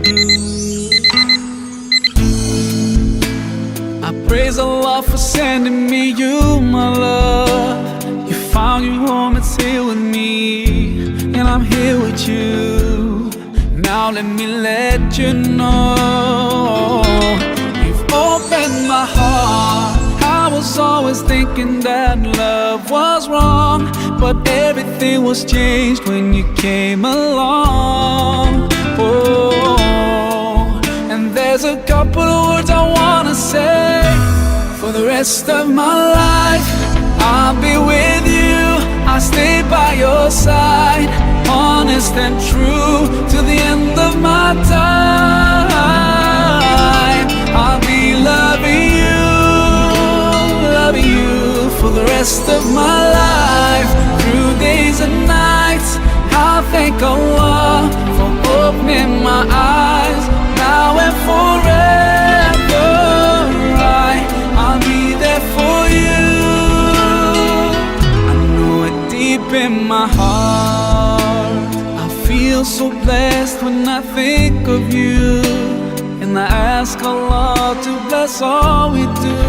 I praise Allah for sending me you, my love. You found your home, it's here with me, and I'm here with you. Now let me let you know, you've opened my heart. I was always thinking that love was wrong, but everything was changed when you came along. Oh, and there's a couple of words I wanna say. For the rest of my life, I'll be with you. I'll stay by your side, honest and true, to the end of my time. I'll be loving you for the rest of my life, through days and nights. I'll thank Allah for opening my eyes, now and forever. I'll be there for you. I know it deep in my heart. I feel so blessed when I think of you, and I ask Allah to bless all we do.